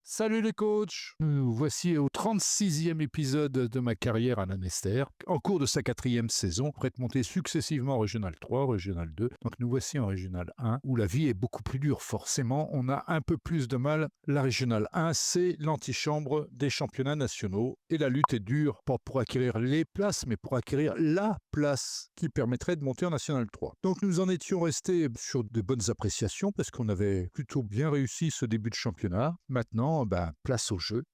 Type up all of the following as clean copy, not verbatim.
Salut les coachs. Nous voici au 36e épisode de ma carrière à Lanester, en cours de sa 4e saison, prête montée successivement en Régional 3, Régional 2. Donc nous voici en Régional 1, où la vie est beaucoup plus dure. Forcément, on a un peu plus de mal. La Régional 1, c'est l'antichambre des championnats nationaux. Et la lutte est dure, pas pour acquérir les places, mais pour acquérir la place qui permettrait de monter en National 3. Donc nous en étions restés sur de bonnes appréciations, parce qu'on avait plutôt bien réussi ce début de championnat. Maintenant, place au jeu.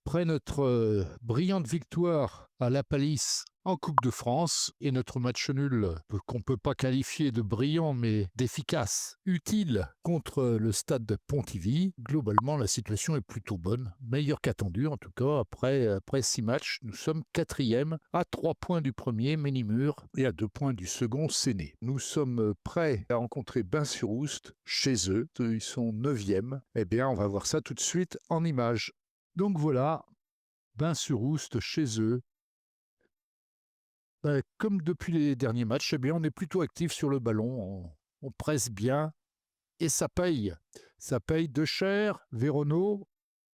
Après notre brillante victoire à La Palisse en Coupe de France et notre match nul qu'on ne peut pas qualifier de brillant mais d'efficace, utile contre le stade de Pontivy, globalement la situation est plutôt bonne, meilleure qu'attendue en tout cas. Après 6 matchs, nous sommes 4e, à 3 points du premier Ménimur et à 2 points du second Séné. Nous sommes prêts à rencontrer Bain-sur-Oust chez eux, ils sont 9e. Eh bien on va voir ça tout de suite en images. Donc voilà, Bain-sur-Oust chez eux. Comme depuis les derniers matchs, eh bien, on est plutôt actif sur le ballon, on presse bien et ça paye. Ça paye de cher. Véronneau,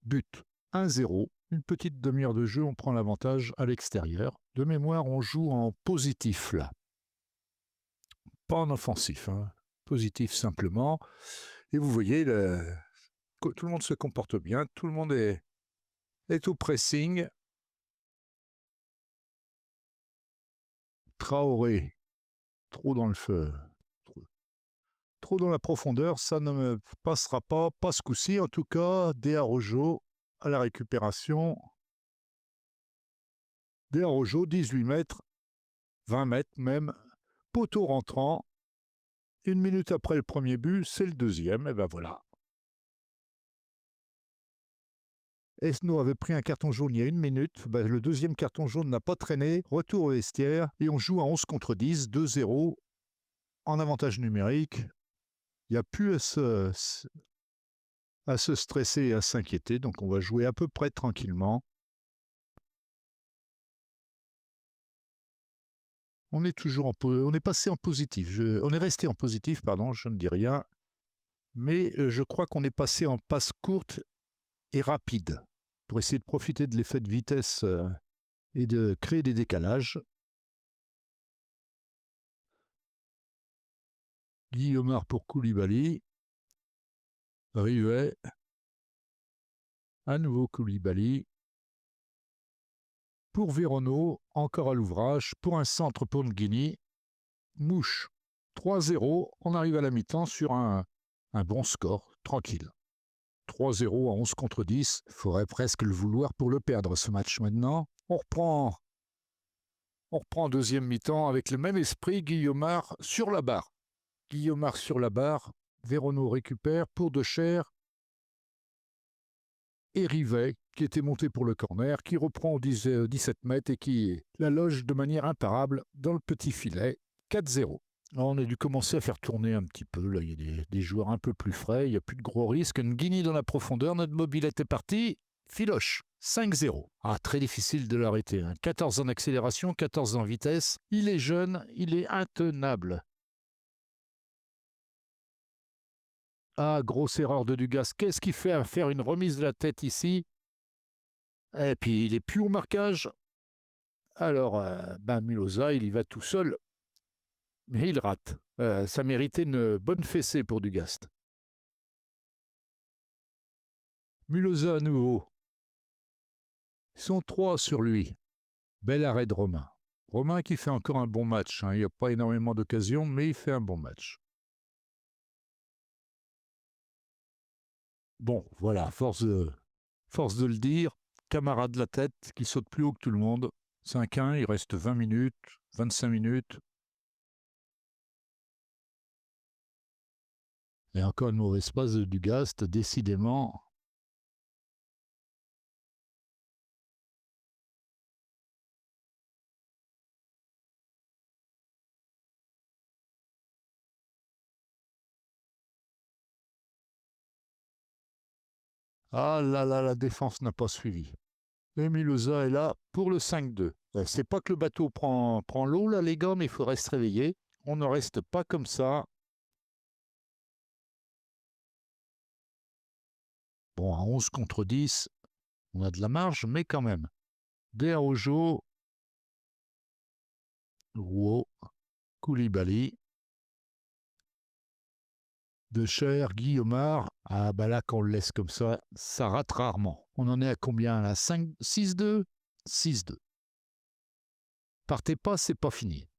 but 1-0. Une petite demi-heure de jeu, on prend l'avantage à l'extérieur. De mémoire, on joue en positif là. Pas en offensif, hein. Positif simplement. Et vous voyez, tout le monde se comporte bien, tout le monde est au pressing. Traoré, trop dans le feu, trop dans la profondeur, ça ne me passera pas ce coup-ci. En tout cas, Déa Rojo à la récupération. Déa Rojo, 18 mètres, 20 mètres même, poteau rentrant. 1 minute après le premier but, c'est le deuxième, et ben voilà. Esno avait pris un carton jaune il y a 1 minute, le deuxième carton jaune n'a pas traîné, retour au vestiaire, et on joue à 11 contre 10, 2-0, en avantage numérique. Il n'y a plus à se stresser et à s'inquiéter, donc on va jouer à peu près tranquillement. On est passé en positif, on est resté en positif, pardon, je ne dis rien, mais je crois qu'on est passé en passe courte et rapide, pour essayer de profiter de l'effet de vitesse et de créer des décalages. Guillaumard pour Koulibaly, Rivet, à nouveau Koulibaly, pour Véronneau, encore à l'ouvrage, pour un centre pour Nguini, Mouche, 3-0, on arrive à la mi-temps sur un bon score, tranquille. 3-0 à 11 contre 10, il faudrait presque le vouloir pour le perdre ce match maintenant. On reprend deuxième mi-temps avec le même esprit, Guillaumard sur la barre. Véronneau récupère pour De Cher et Rivet, qui était monté pour le corner, qui reprend au 17 mètres et qui la loge de manière imparable dans le petit filet, 4-0. Alors on a dû commencer à faire tourner un petit peu, là il y a des joueurs un peu plus frais, il n'y a plus de gros risques. Nguini dans la profondeur, notre mobilette est partie, filoche, 5-0. Ah, très difficile de l'arrêter, hein. 14 en accélération, 14 en vitesse, il est jeune, il est intenable. Ah, grosse erreur de Dugas, qu'est-ce qu'il fait à faire une remise de la tête ici? Et puis il est plus au marquage. Alors, Mulosa, il y va tout seul, mais il rate. Ça méritait une bonne fessée pour Dugast. Mulosa à nouveau. Ils sont 3 sur lui. Bel arrêt de Romain. Romain qui fait encore un bon match, hein. Il n'y a pas énormément d'occasions, mais il fait un bon match. Bon, voilà, force de le dire. Camarade de la tête qui saute plus haut que tout le monde. 5-1, il reste 20 minutes, 25 minutes. Et encore une mauvaise passe de Dugast, décidément. Ah là là, la défense n'a pas suivi. Et Milosa est là pour le 5-2. C'est pas que le bateau prend l'eau là les gars, mais il faudrait se réveiller. On ne reste pas comme ça. Bon, à 11 contre 10, on a de la marge, mais quand même. Derojo, Rouault, Koulibaly, Deschères, Guillaumard. Ah bah là, quand on le laisse comme ça rate rarement. On en est à combien là? 5, 6-2 6-2. Partez pas, c'est pas fini.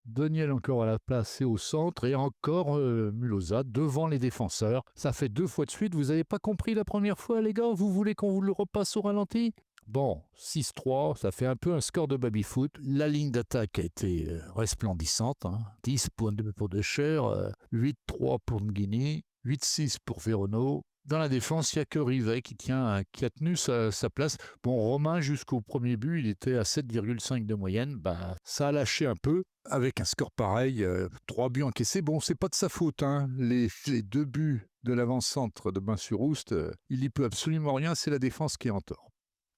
Daniel encore à la place et au centre, et encore Mulosa devant les défenseurs. Ça fait 2 fois de suite. Vous n'avez pas compris la première fois, les gars? Vous voulez qu'on vous le repasse au ralenti? Bon, 6-3, ça fait un peu un score de baby-foot. La ligne d'attaque a été resplendissante. 10 pour Deschères, 8-3 pour Nguini, 8-6 pour Verono. Dans la défense, il n'y a que Rivet qui a tenu sa place. Bon, Romain, jusqu'au premier but, il était à 7,5 de moyenne. Bah, ça a lâché un peu. Avec un score pareil, 3 buts encaissés. Bon, c'est pas de sa faute. Les 2 buts de l'avant-centre de Bain-sur-Oust, il n'y peut absolument rien. C'est la défense qui est en tort.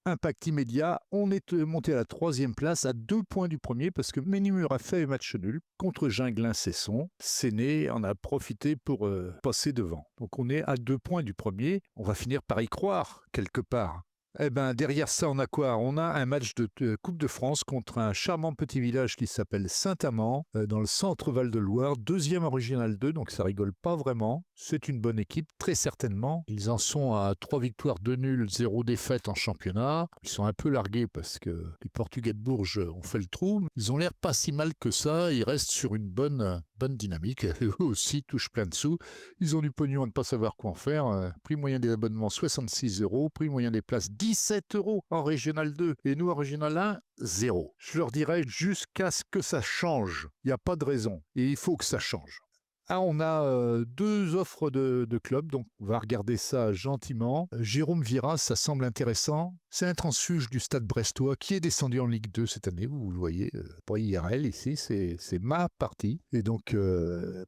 Impact immédiat, on est monté à la 3e place, à 2 points du premier, parce que Ménimur a fait un match nul contre Ginglin-Cesson. Séné en a profité pour passer devant. Donc on est à 2 points du premier. On va finir par y croire, quelque part. Eh ben, derrière ça, on a quoi? On a un match de Coupe de France contre un charmant petit village qui s'appelle Saint-Amand, dans le centre Val-de-Loire, 2e en Régional 2, donc ça rigole pas vraiment. C'est une bonne équipe, très certainement. Ils en sont à 3 victoires, 2 nuls, 0 défaite en championnat. Ils sont un peu largués parce que les Portugais de Bourges ont fait le trou. Ils ont l'air pas si mal que ça. Ils restent sur une bonne dynamique. Eux aussi touchent plein de sous. Ils ont du pognon à ne pas savoir quoi en faire. Prix moyen des abonnements 66 €. Prix moyen des places 17 € en Régional 2. Et nous en Régional 1, 0. Je leur dirais jusqu'à ce que ça change. Il n'y a pas de raison. Et il faut que ça change. On a 2 offres de clubs, donc on va regarder ça gentiment. Jérôme Vira, ça semble intéressant. C'est un transfuge du Stade brestois qui est descendu en Ligue 2 cette année, vous le voyez. Pour IRL, ici, c'est ma partie. Et donc,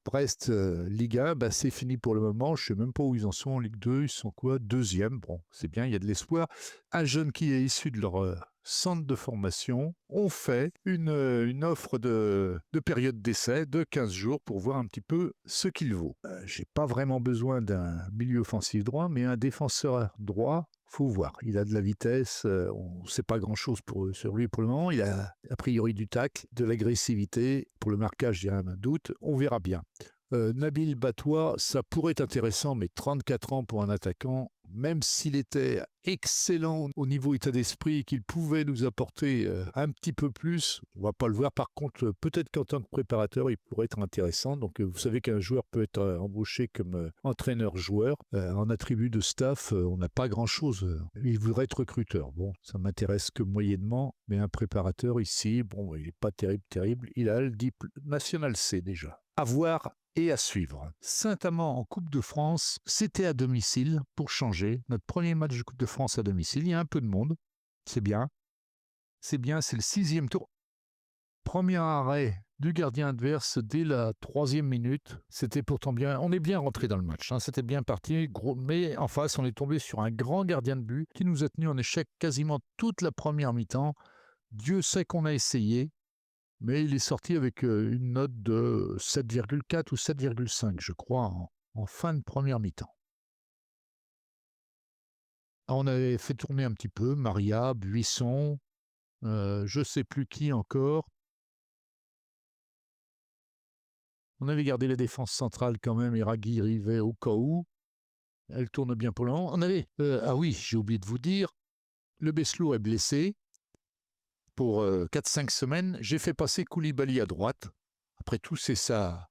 Brest, Ligue 1, bah, c'est fini pour le moment. Je ne sais même pas où ils en sont en Ligue 2. Ils sont quoi? 2e. Bon, c'est bien, il y a de l'espoir. Un jeune qui est issu de leur centre de formation ont fait une offre de période d'essai de 15 jours pour voir un petit peu ce qu'il vaut. J'ai pas vraiment besoin d'un milieu offensif droit, mais un défenseur droit, faut voir. Il a de la vitesse, on ne sait pas grand-chose sur lui pour le moment. Il a priori du tact, de l'agressivité. Pour le marquage, j'ai un doute. On verra bien. Nabil Batois, ça pourrait être intéressant, mais 34 ans pour un attaquant, même s'il était excellent au niveau état d'esprit et qu'il pouvait nous apporter un petit peu plus, on va pas le voir. Par contre, peut-être qu'en tant que préparateur, il pourrait être intéressant. Donc, vous savez qu'un joueur peut être embauché comme entraîneur-joueur. En attribut de staff, on n'a pas grand-chose. Il voudrait être recruteur. Bon, ça m'intéresse que moyennement, mais un préparateur ici, bon, il n'est pas terrible. Il a le diplôme National C déjà. À voir et à suivre. Saint-Amand en Coupe de France, c'était à domicile pour changer. Notre premier match de Coupe de France à domicile, il y a un peu de monde. C'est bien. C'est bien, c'est le 6e tour. Premier arrêt du gardien adverse dès la 3e minute. C'était pourtant bien. On est bien rentré dans le match. C'était bien parti. Mais en face, on est tombé sur un grand gardien de but qui nous a tenu en échec quasiment toute la première mi-temps. Dieu sait qu'on a essayé. Mais il est sorti avec une note de 7,4 ou 7,5, je crois, en fin de première mi-temps. On avait fait tourner un petit peu Maria, Buisson, je ne sais plus qui encore. On avait gardé la défense centrale quand même, Iraghi, Rivet au cas où. Elle tourne bien pour le moment. On avait, ah oui, j'ai oublié de vous dire, le Beslour est blessé pour 4-5 semaines. J'ai fait passer Koulibaly à droite. Après tout, c'est sa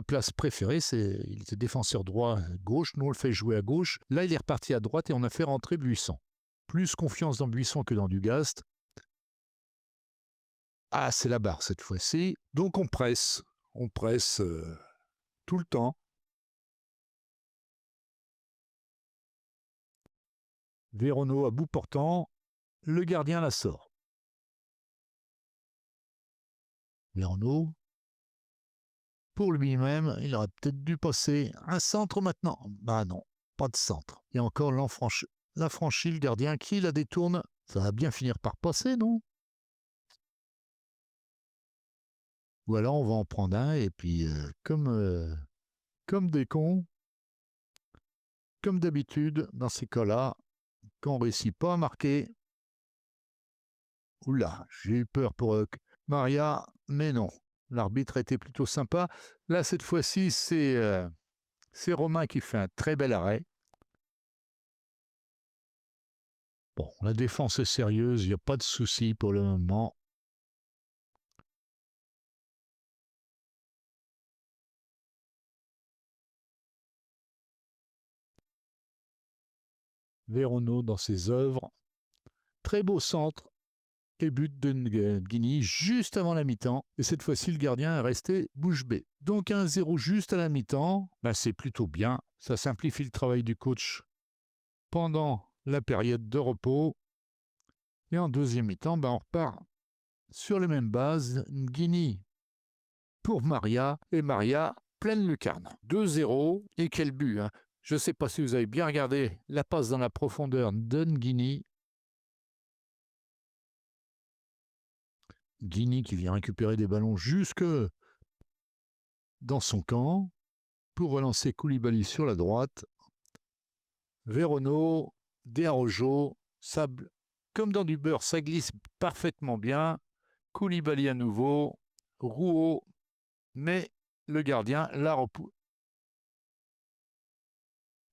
place préférée. Il était défenseur droit gauche. Nous, on le fait jouer à gauche. Là, il est reparti à droite et on a fait rentrer Buisson. Plus confiance dans Buisson que dans Dugast. Ah, c'est la barre cette fois-ci. Donc, on presse. On presse tout le temps. Véronneau à bout portant. Le gardien la sort. Véronneau, pour lui-même, il aurait peut-être dû passer un centre maintenant. Bah non, pas de centre. Il y a encore Lafranchi, le gardien, qui la détourne Ça va bien finir par passer, non? Ou alors on va en prendre un et puis comme des cons, comme d'habitude, dans ces cas-là, quand on ne réussit pas à marquer, oula, j'ai eu peur pour Maria, mais non. L'arbitre était plutôt sympa. Là, cette fois-ci, c'est Romain qui fait un très bel arrêt. Bon, la défense est sérieuse, il n'y a pas de souci pour le moment. Véronneau dans ses œuvres. Très beau centre et but de Guigny juste avant la mi-temps. Et cette fois-ci, le gardien est resté bouche bée. Donc 1-0 juste à la mi-temps, c'est plutôt bien. Ça simplifie le travail du coach pendant la période de repos. Et en deuxième mi-temps, on repart sur les mêmes bases. Guigny pour Maria et Maria pleine lucarne. 2-0 et quel but, hein. Je ne sais pas si vous avez bien regardé la passe dans la profondeur de Guigny. Guigny qui vient récupérer des ballons jusque dans son camp pour relancer Koulibaly sur la droite. Véronneau, Desarrojo, sable comme dans du beurre, ça glisse parfaitement bien. Koulibaly à nouveau, Rouault, mais le gardien la repousse.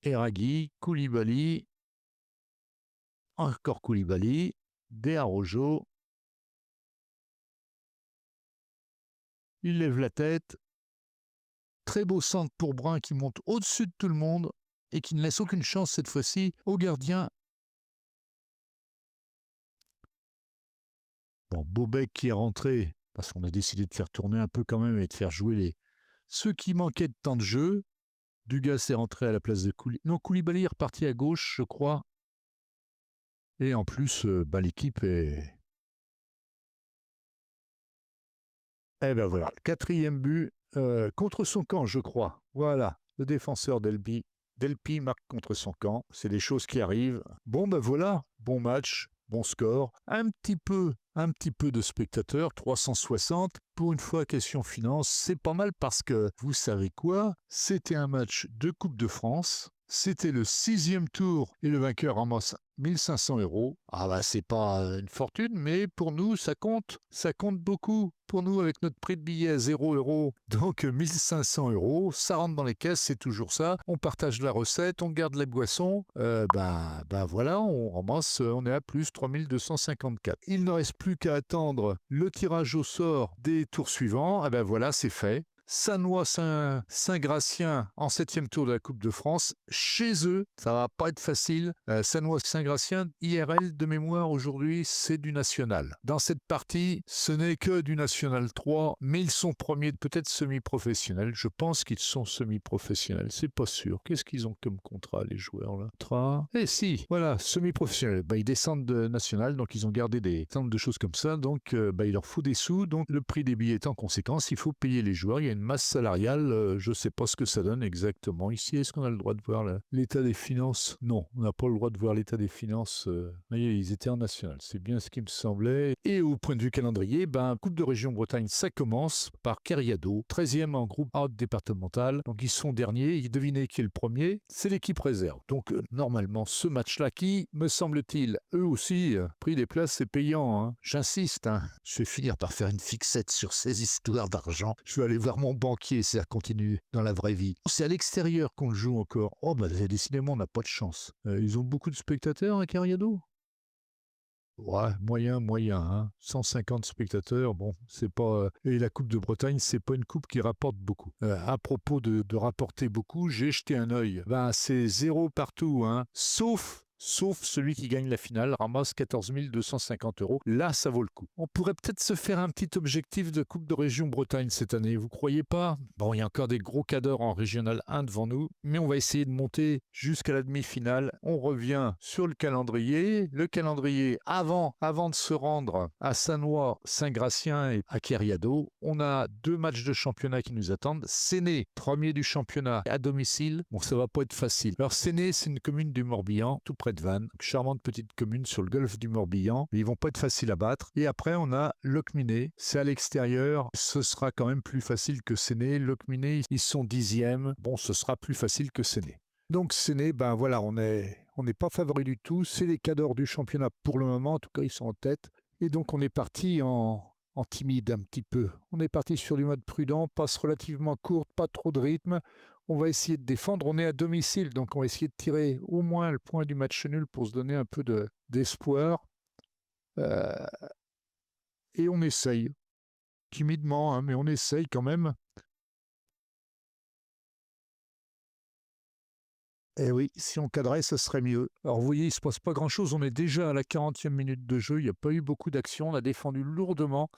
Eragui, Koulibaly, encore Koulibaly, Desarrojo. Il lève la tête. Très beau centre pour Brun qui monte au-dessus de tout le monde et qui ne laisse aucune chance cette fois-ci au gardien. Bon, Bobek qui est rentré, parce qu'on a décidé de faire tourner un peu quand même et de faire jouer ceux qui manquaient de temps de jeu. Dugas est rentré à la place de Koulibaly. Non, Koulibaly est reparti à gauche, je crois. Et en plus, l'équipe est... Eh ben voilà, 4e but contre son camp, je crois. Voilà, le défenseur Delpi. Delpi marque contre son camp. C'est des choses qui arrivent. Bon, voilà, bon match, bon score. Un petit peu de spectateurs, 360. Pour une fois, question finance, c'est pas mal parce que, vous savez quoi? C'était un match de Coupe de France. C'était le 6e tour et le vainqueur ramasse 1500 €. C'est pas une fortune, mais pour nous, ça compte beaucoup. Pour nous, avec notre prix de billet à 0 €, donc 1500 €, ça rentre dans les caisses, c'est toujours ça. On partage la recette, on garde les boissons. Voilà, on ramasse, on est à plus 3254. Il ne reste plus qu'à attendre le tirage au sort des tours suivants. Voilà, c'est fait. Sannois-Saint-Gratien en 7e tour de la Coupe de France. Chez eux, ça va pas être facile. Sannois-Saint-Gratien, IRL de mémoire aujourd'hui, c'est du national. Dans cette partie, ce n'est que du national 3, mais ils sont premiers, peut-être semi-professionnels. Je pense qu'ils sont semi-professionnels, c'est pas sûr. Qu'est-ce qu'ils ont comme contrat, les joueurs là? Si, voilà, semi-professionnels. Ils descendent de national, donc ils ont gardé des centres de choses comme ça, donc il leur faut des sous, donc le prix des billets est en conséquence, il faut payer les joueurs, il y a une masse salariale, je ne sais pas ce que ça donne exactement. Ici, est-ce qu'on a le droit de voir l'état des finances? Non, on n'a pas le droit de voir l'état des finances. Mais ils étaient en national, c'est bien ce qui me semblait. Et au point de vue calendrier, Coupe de région Bretagne, ça commence par Kerriado, 13e en groupe A départemental. Donc ils sont derniers, devinez qui est le premier, c'est l'équipe réserve. Donc normalement, ce match-là qui, me semble-t-il, eux aussi, prix des places, c'est payant. Hein. J'insiste, je vais finir par faire une fixette sur ces histoires d'argent. Je vais aller voir mon banquier si ça continue dans la vraie vie. C'est à l'extérieur qu'on le joue encore. Décidément, on n'a pas de chance. Ils ont beaucoup de spectateurs à Kerriado? Ouais, moyen, 150 spectateurs, bon, c'est pas... Et la Coupe de Bretagne, c'est pas une coupe qui rapporte beaucoup. À propos de rapporter beaucoup, j'ai jeté un œil. C'est 0 partout, sauf celui qui gagne la finale, ramasse 14 250 €. Là, ça vaut le coup. On pourrait peut-être se faire un petit objectif de Coupe de région Bretagne cette année, vous croyez pas? Bon, il y a encore des gros cadors en Régional 1 devant nous, mais on va essayer de monter jusqu'à la demi-finale. On revient sur le calendrier. Le calendrier avant de se rendre à Sannois, Saint-Gratien et à Kerriado, on a 2 matchs de championnat qui nous attendent. Séné, premier du championnat à domicile. Bon, ça va pas être facile. Alors Séné, c'est une commune du Morbihan, tout près près de Vannes, charmante petite commune sur le golfe du Morbihan. Ils vont pas être faciles à battre. Et après, on a Locminé. C'est à l'extérieur. Ce sera quand même plus facile que Séné. Locminé, ils sont 10e. Bon, ce sera plus facile que Séné. Donc Séné, ben voilà, on n'est pas favori du tout. C'est les cadors du championnat pour le moment. En tout cas, ils sont en tête. Et donc, on est parti en timide un petit peu. On est parti sur du mode prudent, passe relativement courte, pas trop de rythme. On va essayer de défendre. On est à domicile, donc on va essayer de tirer au moins le point du match nul pour se donner un peu d'espoir. Et on essaye, timidement, hein, mais on essaye quand même. Eh oui, si on cadrait, ça serait mieux. Alors vous voyez, il ne se passe pas grand-chose. On est déjà à la 40e minute de jeu. Il n'y a pas eu beaucoup d'action. On a défendu lourdement.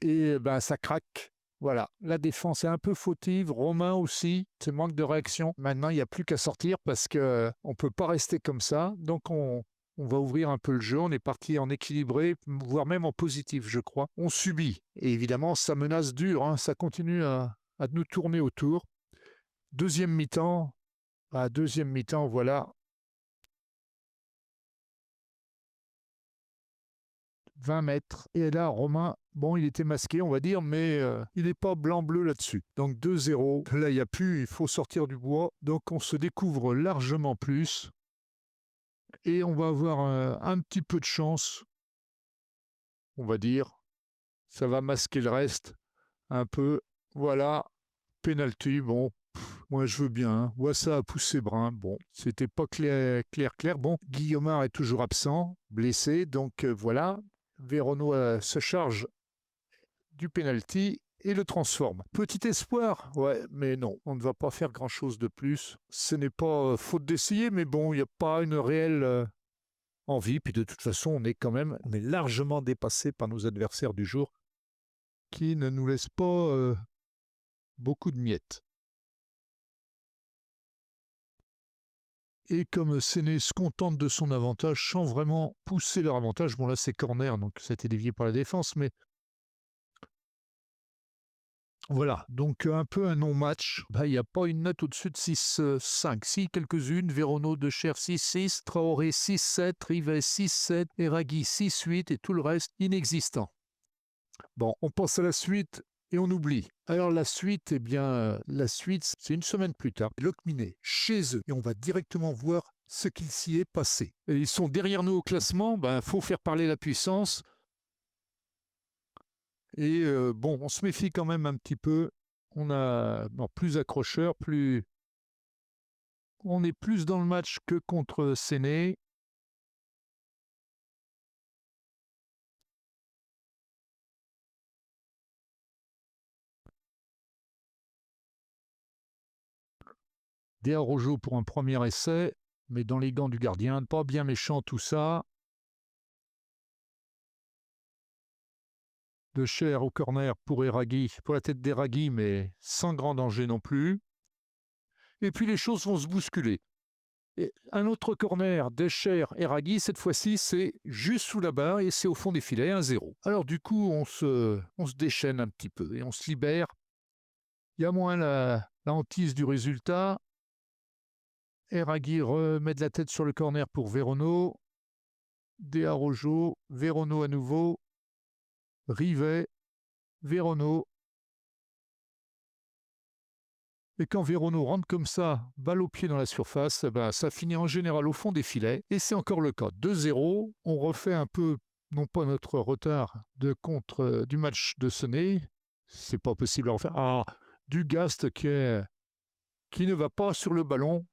Et ben, ça craque. Voilà, la défense est un peu fautive, Romain aussi, c'est manque de réaction. Maintenant, il n'y a plus qu'à sortir parce qu'on ne peut pas rester comme ça. Donc, on va ouvrir un peu le jeu. On est parti en équilibré, voire même en positif, je crois. On subit. Et évidemment, ça menace dur. Hein. Ça continue à nous tourner autour. Deuxième mi-temps, voilà. 20 mètres. Et là, Romain, bon, il était masqué, on va dire, mais il n'est pas blanc-bleu là-dessus. Donc 2-0. Là, il n'y a plus, il faut sortir du bois. Donc on se découvre largement plus. Et on va avoir un petit peu de chance, on va dire. Ça va masquer le reste un peu. Voilà, penalty, bon. Moi, je veux bien. Hein. Wassa a poussé Brun. Bon, c'était pas clair. Bon, Guillaumard est toujours absent, blessé. Donc voilà, Vérono se charge du penalty et le transforme. Petit espoir, ouais, mais non, on ne va pas faire grand-chose de plus. Ce n'est pas faute d'essayer, mais bon, il n'y a pas une réelle envie. Puis de toute façon, on est largement dépassé par nos adversaires du jour qui ne nous laissent pas beaucoup de miettes. Et comme Séné se contente de son avantage sans vraiment pousser leur avantage, bon là c'est corner, donc ça a été dévié par la défense, mais voilà, donc un peu un non-match. Il n'y a pas une note au-dessus de 6-5. Si, quelques-unes. Vérono de Cher 6-6, Traoré 6-7, Rivet 6-7, Eragui 6-8 et tout le reste inexistant. Bon, on passe à la suite et on oublie. Alors la suite, c'est une semaine plus tard. Locminé, chez eux, et on va directement voir ce qu'il s'y est passé. Et ils sont derrière nous au classement, faut faire parler la puissance. Et bon, on se méfie quand même un petit peu. On a plus accrocheur, on est plus dans le match que contre Séné. Rojo pour un premier essai, mais dans les gants du gardien, pas bien méchant tout ça. De Cher au corner pour Eragui, pour la tête d'Eragui, mais sans grand danger non plus. Et puis les choses vont se bousculer. Et un autre corner, Decher, Eragui, cette fois-ci, c'est juste sous la barre et c'est au fond des filets, 1-0. Alors du coup, on se déchaîne un petit peu et on se libère. Il y a moins la hantise du résultat. Eragui remet de la tête sur le corner pour Vérono. Rojo, Vérono à nouveau. Rivet, Vérono. Et quand Vérono rentre comme ça, balle au pied dans la surface, ça finit en général au fond des filets. Et c'est encore le cas. 2-0, on refait un peu, non pas notre retard du match de Séné, c'est pas possible à refaire. Ah, Dugast qui ne va pas sur le ballon.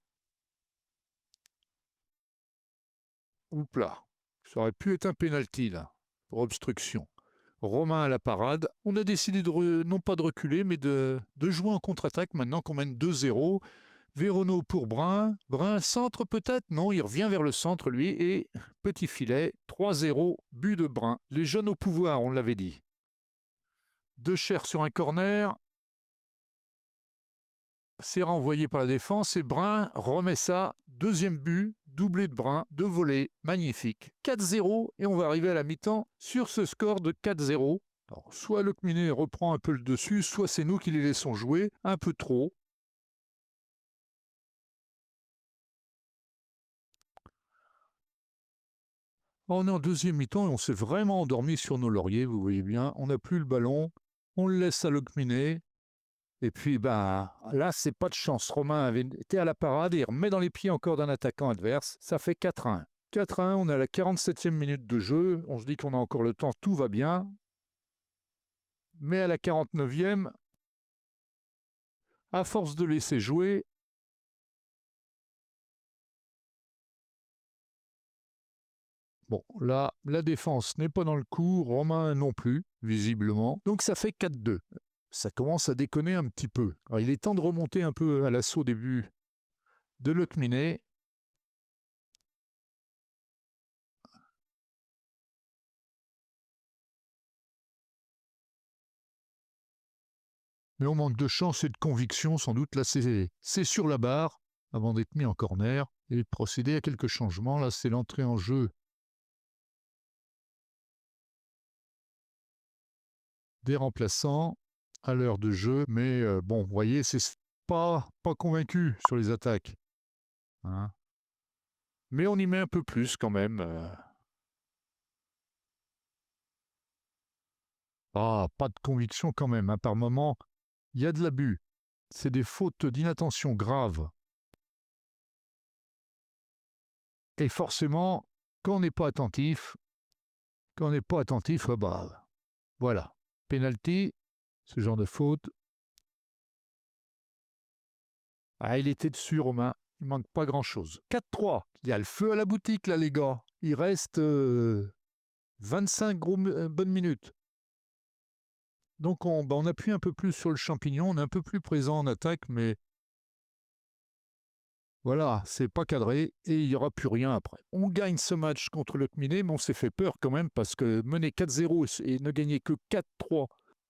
Oups là, ça aurait pu être un pénalty là, pour obstruction. Romain à la parade. On a décidé non pas de reculer, mais de jouer en contre-attaque maintenant qu'on mène 2-0. Vérono pour Brun. Brun, centre peut-être? Non, il revient vers le centre, lui, et petit filet, 3-0, but de Brun. Les jeunes au pouvoir, on l'avait dit. De Cher sur un corner. C'est renvoyé par la défense et Brun remet ça. Deuxième but, doublé de Brun, deux volets, magnifique. 4-0 et on va arriver à la mi-temps sur ce score de 4-0. Alors, soit Locminé reprend un peu le dessus, soit c'est nous qui les laissons jouer un peu trop. On est en deuxième mi-temps et on s'est vraiment endormi sur nos lauriers, vous voyez bien. On n'a plus le ballon, on le laisse à Locminé. Et puis, là, c'est pas de chance. Romain avait été à la parade et il remet dans les pieds encore d'un attaquant adverse. Ça fait 4-1. 4-1, on est à la 47e minute de jeu. On se dit qu'on a encore le temps, tout va bien. Mais à la 49e, à force de laisser jouer, bon, là, la défense n'est pas dans le coup, Romain non plus, visiblement. Donc ça fait 4-2. Ça commence à déconner un petit peu. Alors, il est temps de remonter un peu à l'assaut des buts de Lotminé. Mais on manque de chance et de conviction, sans doute. Là, c'est sur la barre, avant d'être mis en corner, et procéder à quelques changements. Là, c'est l'entrée en jeu des remplaçants à l'heure de jeu. Mais bon, vous voyez, c'est pas convaincu sur les attaques. Hein. Mais on y met un peu plus quand même. Pas de conviction quand même. Hein. Par moment, il y a de l'abus. C'est des fautes d'inattention graves. Et forcément, quand on n'est pas attentif, voilà. Penalty, ce genre de faute. Il était dessus, Romain. Il manque pas grand-chose. 4-3. Il y a le feu à la boutique, là, les gars. Il reste 25 bonnes minutes. Donc, on appuie un peu plus sur le champignon. On est un peu plus présent en attaque, mais voilà, c'est pas cadré et il n'y aura plus rien après. On gagne ce match contre le Cminé, mais on s'est fait peur quand même parce que mener 4-0 et ne gagner que 4-3,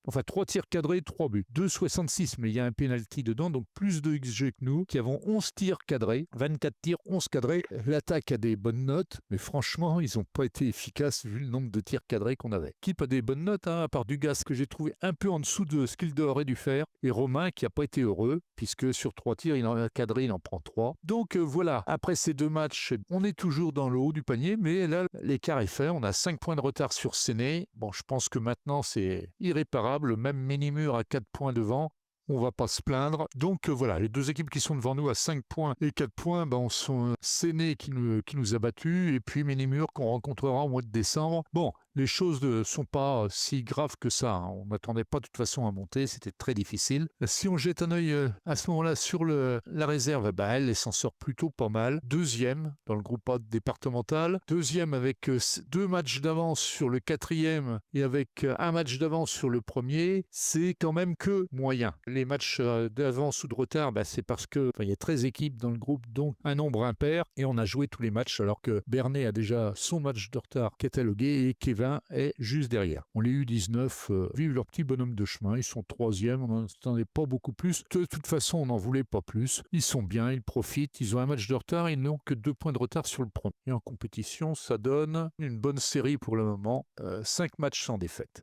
enfin 3 tirs cadrés, 3 buts. 2,66, mais il y a un penalty dedans, donc plus de XG que nous, qui avons 11 tirs cadrés, 24 tirs, 11 cadrés. L'attaque a des bonnes notes, mais franchement, ils n'ont pas été efficaces vu le nombre de tirs cadrés qu'on avait. L'équipe a des bonnes notes, à part Dugas que j'ai trouvé un peu en dessous de ce qu'il aurait dû faire, et Romain qui n'a pas été heureux, puisque sur 3 tirs, il en a cadré, il en prend 3. Donc voilà, après ces 2 matchs, on est toujours dans le haut du panier, mais là, l'écart est fait. On a 5 points de retard sur Séné. Bon, je pense que maintenant, c'est irréparable. Même Ménimur à 4 points devant. On va pas se plaindre. Donc voilà, les 2 équipes qui sont devant nous à 5 points et 4 points, on sont Séné qui nous a battus et puis Ménimur qu'on rencontrera au mois de décembre. Bon, les choses ne sont pas si graves que ça. Hein. On n'attendait pas de toute façon à monter, c'était très difficile. Si on jette un œil à ce moment-là sur la réserve, elle s'en sort plutôt pas mal. Deuxième dans le groupe A départemental. Deuxième avec 2 matchs d'avance sur le quatrième et avec un match d'avance sur le premier. C'est quand même que moyen. Les matchs d'avance ou de retard, c'est parce que y a 13 équipes dans le groupe, donc un nombre impair, et on a joué tous les matchs alors que Bernay a déjà son match de retard catalogué et Kevin est juste derrière. On les U19 vivent leur petit bonhomme de chemin, ils sont troisième, on n'en attendait pas beaucoup plus. De toute façon, on n'en voulait pas plus. Ils sont bien, ils profitent, ils ont un match de retard, ils n'ont que 2 points de retard sur le premier. Et en compétition, ça donne une bonne série pour le moment, 5 matchs sans défaite.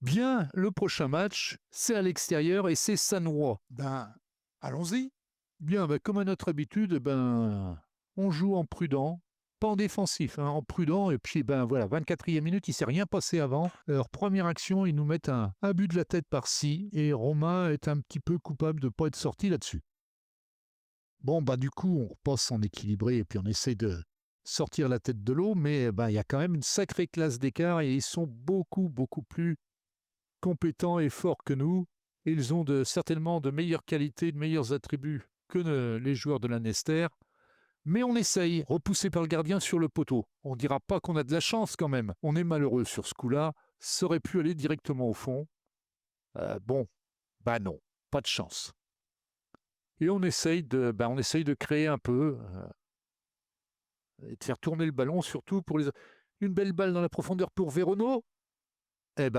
Bien, le prochain match, c'est à l'extérieur et c'est Sanwa. Allons-y. Bien, comme à notre habitude, on joue en prudent, pas en défensif, hein, en prudent. Et puis, voilà, 24e minute, il ne s'est rien passé avant. Alors, première action, ils nous mettent un but de la tête par-ci et Romain est un petit peu coupable de ne pas être sorti là-dessus. Bon, du coup, on repasse en équilibré et puis on essaie de sortir la tête de l'eau, mais il y a quand même une sacrée classe d'écart et ils sont beaucoup, beaucoup plus compétents et forts que nous. Ils ont certainement de meilleures qualités, de meilleurs attributs que les joueurs de la Nester. Mais on essaye, repoussé par le gardien sur le poteau. On ne dira pas qu'on a de la chance quand même. On est malheureux sur ce coup-là. Ça aurait pu aller directement au fond. Non, pas de chance. Et on essaye de créer un peu et de faire tourner le ballon, surtout pour une belle balle dans la profondeur pour Vérono.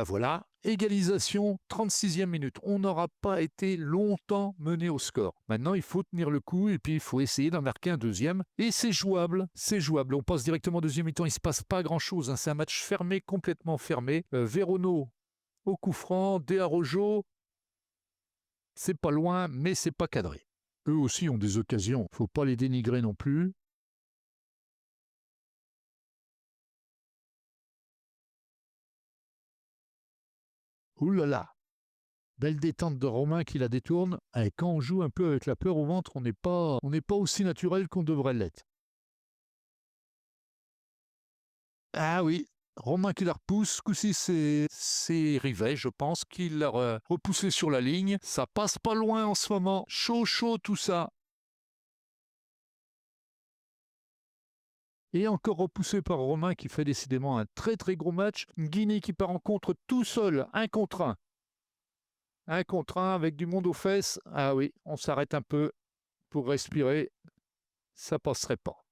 Voilà, égalisation, 36e minute. On n'aura pas été longtemps mené au score. Maintenant, il faut tenir le coup et puis il faut essayer d'en marquer un deuxième. Et c'est jouable, c'est jouable. On passe directement au deuxième mi-temps, il ne se passe pas grand-chose. Hein. C'est un match fermé, complètement fermé. Vérono au coup franc, Dearojo, c'est pas loin, mais c'est pas cadré. Eux aussi ont des occasions, il ne faut pas les dénigrer non plus. Ouh là là. Belle détente de Romain qui la détourne. Et quand on joue un peu avec la peur au ventre, on n'est pas aussi naturel qu'on devrait l'être. Ah oui, Romain qui la repousse. Ce coup-ci, c'est Rivet, je pense, qui l'a repoussé sur la ligne. Ça passe pas loin en ce moment. Chaud, chaud, tout ça. Et encore repoussé par Romain qui fait décidément un très très gros match. Guinée qui part en contre tout seul, 1 contre 1. 1 contre 1 avec du monde aux fesses. Ah oui, on s'arrête un peu pour respirer. Ça passerait pas.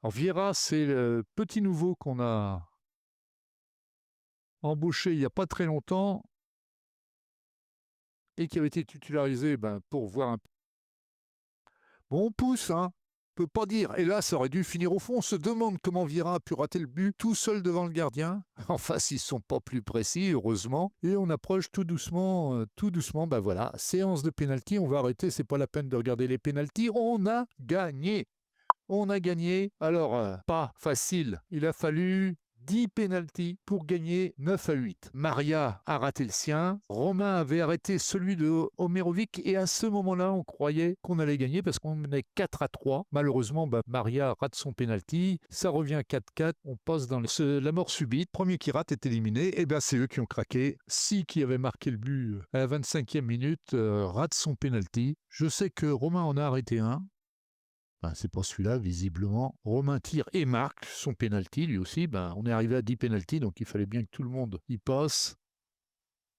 Alors Vieira, c'est le petit nouveau qu'on a embauché il n'y a pas très longtemps et qui avait été titularisé pour voir un peu. Bon, on pousse, hein. On peut pas dire. Et là, ça aurait dû finir au fond. On se demande comment Vieira a pu rater le but tout seul devant le gardien. En face, ils sont pas plus précis, heureusement. Et on approche tout doucement, voilà. Séance de pénalty. On va arrêter. C'est pas la peine de regarder les pénaltys. On a gagné. On a gagné. Alors, pas facile. Il a fallu 10 pénaltys pour gagner 9-8. Maria a raté le sien. Romain avait arrêté celui de Omerovic. Et à ce moment-là, on croyait qu'on allait gagner parce qu'on menait 4-3. Malheureusement, Maria rate son pénalty. Ça revient 4-4. On passe dans la mort subite. Premier qui rate est éliminé. Et c'est eux qui ont craqué. Si qui avait marqué le but à la 25e minute rate son pénalty. Je sais que Romain en a arrêté un. C'est pas celui-là, visiblement. Romain tire et marque son pénalty, lui aussi. On est arrivé à 10 pénaltys, donc il fallait bien que tout le monde y passe.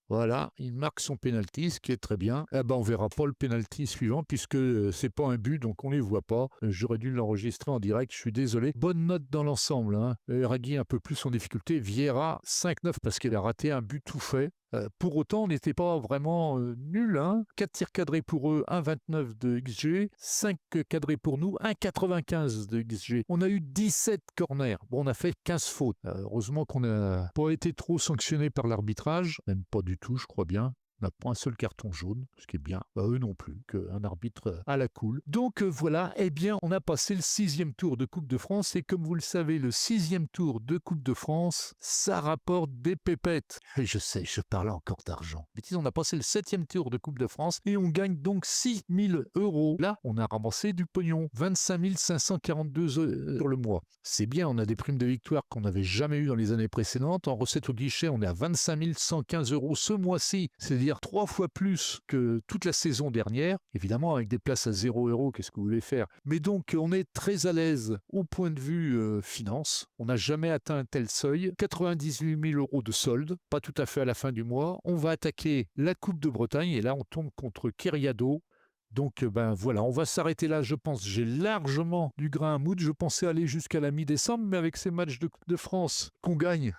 Voilà, il marque son pénalty, ce qui est très bien. On verra pas le pénalty suivant, puisque c'est pas un but, donc on les voit pas. J'aurais dû l'enregistrer en direct, je suis désolé. Bonne note dans l'ensemble, hein. Ragui un peu plus en difficulté. Vieira, 5-9, parce qu'il a raté un but tout fait. Pour autant, on n'était pas vraiment nuls. 4 tirs cadrés pour eux, 1,29 de XG. 5 cadrés pour nous, 1,95 de XG. On a eu 17 corners. Bon, on a fait 15 fautes. Heureusement qu'on n'a pas été trop sanctionné par l'arbitrage. Même pas du tout, je crois bien. On n'a pas un seul carton jaune, ce qui est bien. Eux non plus, qu'un arbitre à la cool. Donc voilà, on a passé le 6e tour de Coupe de France. Et comme vous le savez, le 6e tour de Coupe de France, ça rapporte des pépettes. Et je sais, je parle encore d'argent. Mais on a passé le 7e tour de Coupe de France et on gagne donc 6 000 €. Là, on a ramassé du pognon. 25 542 € sur le mois. C'est bien, on a des primes de victoire qu'on n'avait jamais eues dans les années précédentes. En recette au guichet, on est à 25 115 € ce mois-ci. C'est-à-dire 3 fois plus que toute la saison dernière. Évidemment, avec des places à 0 €, qu'est-ce que vous voulez faire? Mais donc, on est très à l'aise au point de vue finance. On n'a jamais atteint un tel seuil. 98 000 € de solde, pas tout à fait à la fin du mois. On va attaquer la Coupe de Bretagne et là, on tombe contre Keriado. Donc voilà, on va s'arrêter là, je pense. J'ai largement du grain à moudre. Je pensais aller jusqu'à la mi-décembre, mais avec ces matchs de France qu'on gagne,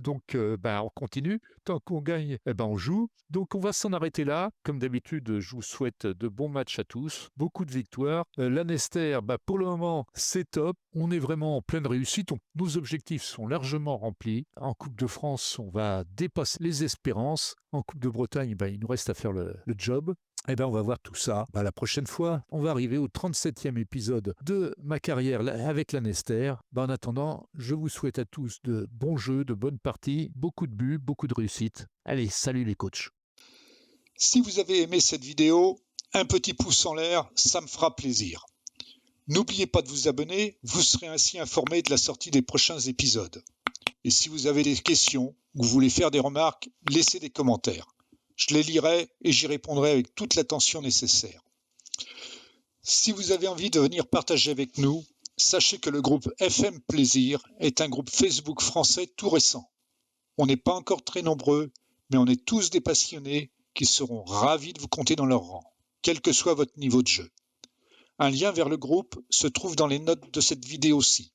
donc on continue. Tant qu'on gagne, on joue. Donc on va s'en arrêter là. Comme d'habitude, je vous souhaite de bons matchs à tous, beaucoup de victoires. Lanester, pour le moment, c'est top. On est vraiment en pleine réussite. Nos objectifs sont largement remplis. En Coupe de France, on va dépasser les espérances. En Coupe de Bretagne, il nous reste à faire le job. On va voir tout ça. La prochaine fois, on va arriver au 37e épisode de ma carrière avec Lanester. En attendant, je vous souhaite à tous de bons jeux, de bonnes parties, beaucoup de buts, beaucoup de réussite. Allez, salut les coachs. Si vous avez aimé cette vidéo, un petit pouce en l'air, ça me fera plaisir. N'oubliez pas de vous abonner, vous serez ainsi informé de la sortie des prochains épisodes. Et si vous avez des questions ou vous voulez faire des remarques, laissez des commentaires. Je les lirai et j'y répondrai avec toute l'attention nécessaire. Si vous avez envie de venir partager avec nous, sachez que le groupe FM Plaisir est un groupe Facebook français tout récent. On n'est pas encore très nombreux, mais on est tous des passionnés qui seront ravis de vous compter dans leur rang, quel que soit votre niveau de jeu. Un lien vers le groupe se trouve dans les notes de cette vidéo-ci.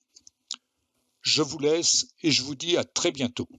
Je vous laisse et je vous dis à très bientôt.